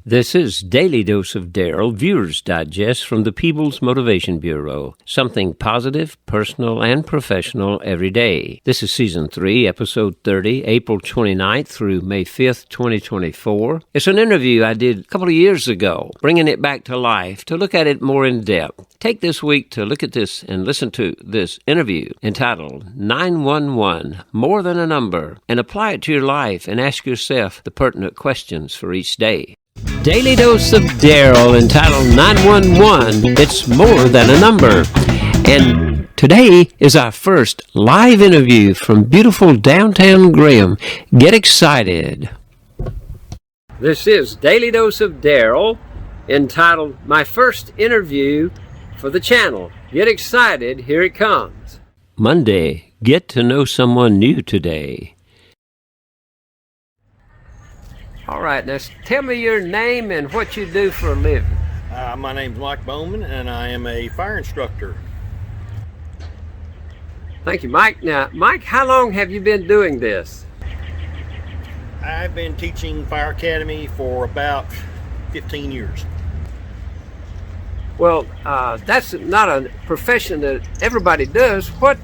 This is Daily Dose of Darryl, Viewer's Digest from the Peebles Motivation Bureau. Something positive, personal, and professional every day. This is Season 3, Episode 30, April 29th through May 5th, 2024. It's an interview I did a couple of years ago, bringing it back to life to look at it more in depth. Take this week to look at this and listen to this interview entitled 911, More Than a Number, and apply it to your life and ask yourself the pertinent questions for each day. Daily Dose of Darryl entitled 911, It's More Than a Number. And today is our first live interview from beautiful downtown Graham. Get excited. This is Daily Dose of Darryl entitled My First Interview for the Channel. Get excited, here it comes. Monday, get to know someone new today. All right, now tell me your name and what you do for a living. My name's Mike Bowman, and I am a fire instructor. Thank you, Mike. Now, Mike, how long have you been doing this? I've been teaching Fire Academy for about 15 years. Well, that's not a profession that everybody does. What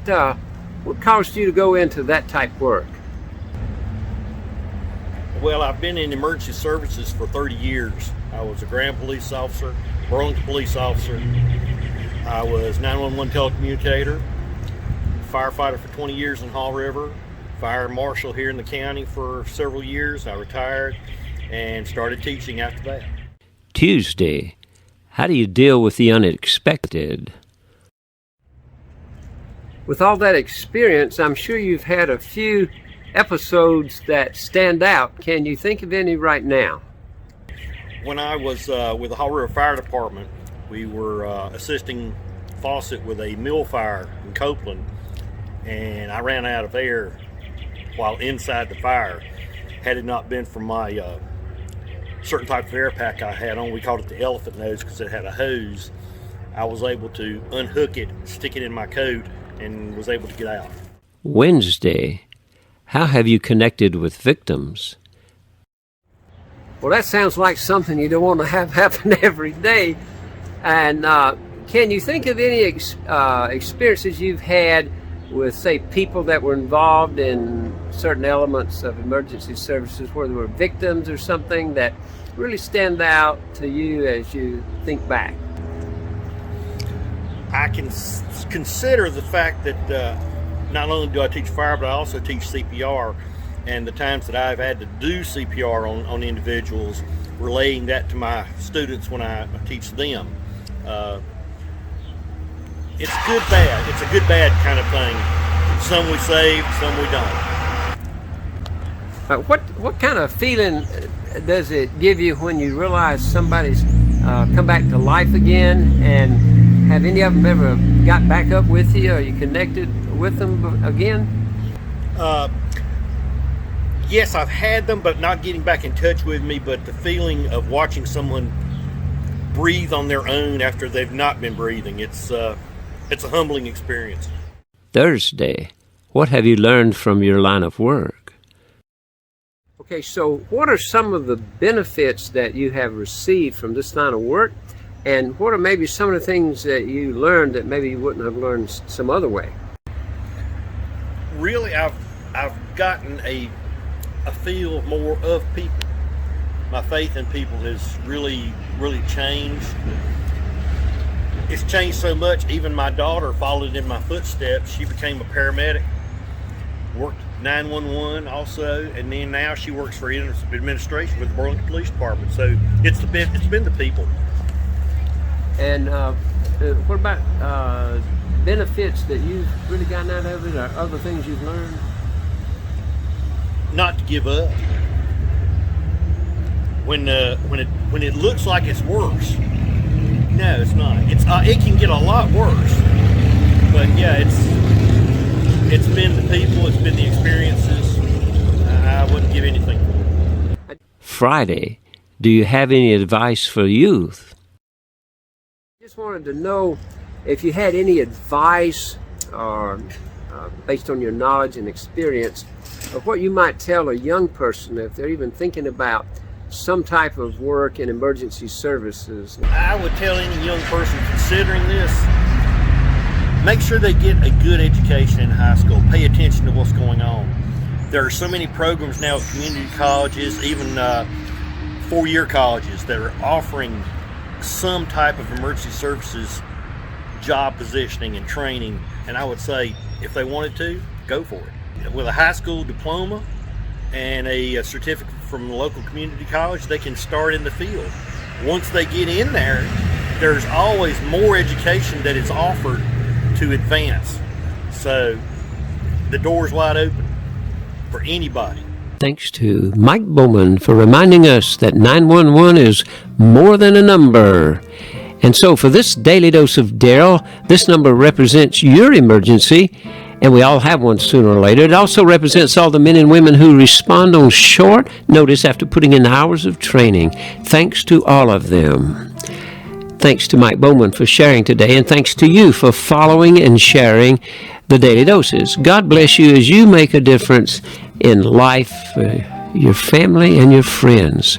caused you to go into that type of work? Well, I've been in emergency services for 30 years. I was a Graham police officer, Burlington police officer. I was 911 telecommunicator, firefighter for 20 years in Hall River, fire marshal here in the county for several years. I retired and started teaching after that. Tuesday, how do you deal with the unexpected? With all that experience, I'm sure you've had a few episodes that stand out. Can you think of any right now? When I was with the Hall River Fire Department, we were assisting Fawcett with a mill fire in Copeland, and I ran out of air while inside the fire. Had it not been for my certain type of air pack I had on, we called it the elephant nose because it had a hose, I was able to unhook it, stick it in my coat, and was able to get out. Wednesday, how have you connected with victims? Well, that sounds like something you don't want to have happen every day. And can you think of any experiences you've had with, say, people that were involved in certain elements of emergency services where there were victims or something that really stand out to you as you think back? I can consider the fact that not only do I teach fire, but I also teach CPR, and the times that I've had to do CPR on individuals, relaying that to my students when I teach them. It's good, bad. It's a good, bad kind of thing. Some we save, some we don't. What kind of feeling does it give you when you realize somebody's come back to life again, and have any of them ever got back up with you? Are you connected with them again? Yes, I've had them, but not getting back in touch with me. But the feeling of watching someone breathe on their own after they've not been breathing, it's a humbling experience. Thursday, what have you learned from your line of work? Okay, so what are some of the benefits that you have received from this line of work? And what are maybe some of the things that you learned that maybe you wouldn't have learned some other way? Really, I've gotten a feel more of people. My faith in people has really changed. It's changed so much, even my daughter followed in my footsteps. She became a paramedic, worked 911 also, and then now she works for administration with the Burlington Police Department. So it's been the people. And what about benefits that you've really gotten out of it, or other things you've learned? Not to give up. When it looks like it's worse, no, it's not. It can get a lot worse, but yeah, it's been the people, it's been the experiences. I wouldn't give anything for it. Friday, do you have any advice for youth? Just wanted to know if you had any advice, or based on your knowledge and experience, of what you might tell a young person if they're even thinking about some type of work in emergency services? I would tell any young person considering this, make sure they get a good education in high school. Pay attention to what's going on. There are so many programs now at community colleges, even four-year colleges, that are offering some type of emergency services job positioning and training. And I would say, if they wanted to, go for it. With a high school diploma and a certificate from the local community college, they can start in the field. Once they get in there, there's always more education that is offered to advance. So the door's wide open for anybody. Thanks to Mike Bowman for reminding us that 911 is more than a number. And so for this Daily Dose of Daryl, this number represents your emergency, and we all have one sooner or later. It also represents all the men and women who respond on short notice after putting in hours of training. Thanks to all of them. Thanks to Mike Bowman for sharing today, and thanks to you for following and sharing the Daily Doses. God bless you as you make a difference in life, your family, and your friends.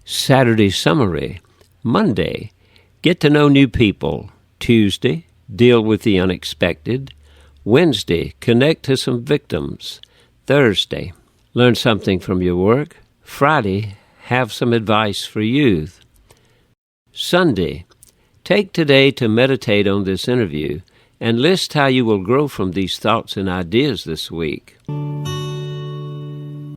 Saturday summary. Monday, get to know new people. Tuesday, deal with the unexpected. Wednesday, connect to some victims. Thursday, learn something from your work. Friday, have some advice for youth. Sunday, take today to meditate on this interview and list how you will grow from these thoughts and ideas this week.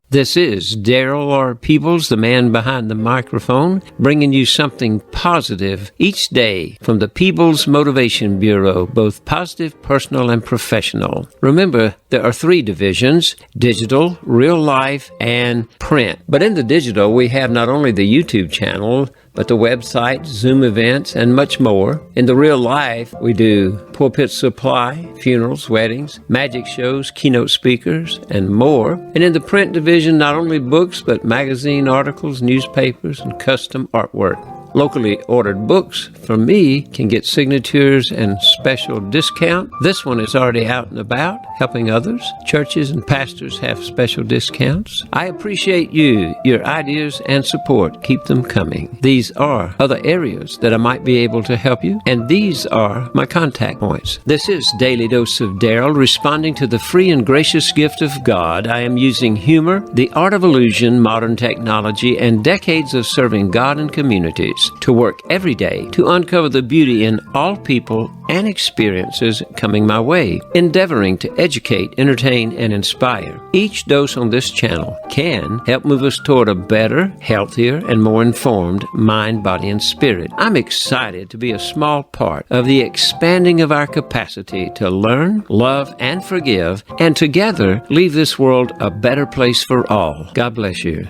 This is darrylpeebles, the man behind the microphone, bringing you something positive each day from the Peebles Motivation Bureau, both positive, personal, and professional. Remember, there are three divisions: digital, real life, and print. But in the digital, we have not only the YouTube channel, but the website, Zoom events, and much more. In the real life, we do pulpit supply, funerals, weddings, magic shows, keynote speakers, and more. And in the print division, not only books, but magazine articles, newspapers, and custom artwork. Locally ordered books from me can get signatures and special discount. This one is already out and about, helping others. Churches and pastors have special discounts. I appreciate you, your ideas and support. Keep them coming. These are other areas that I might be able to help you, and these are my contact points. This is Daily Dose of Daryl, responding to the free and gracious gift of God. I am using humor, the art of illusion, modern technology, and decades of serving God and communities to work every day to uncover the beauty in all people and experiences coming my way, endeavoring to educate, entertain, and inspire. Each dose on this channel can help move us toward a better, healthier, and more informed mind, body, and spirit. I'm excited to be a small part of the expanding of our capacity to learn, love, and forgive, and together leave this world a better place for all. God bless you.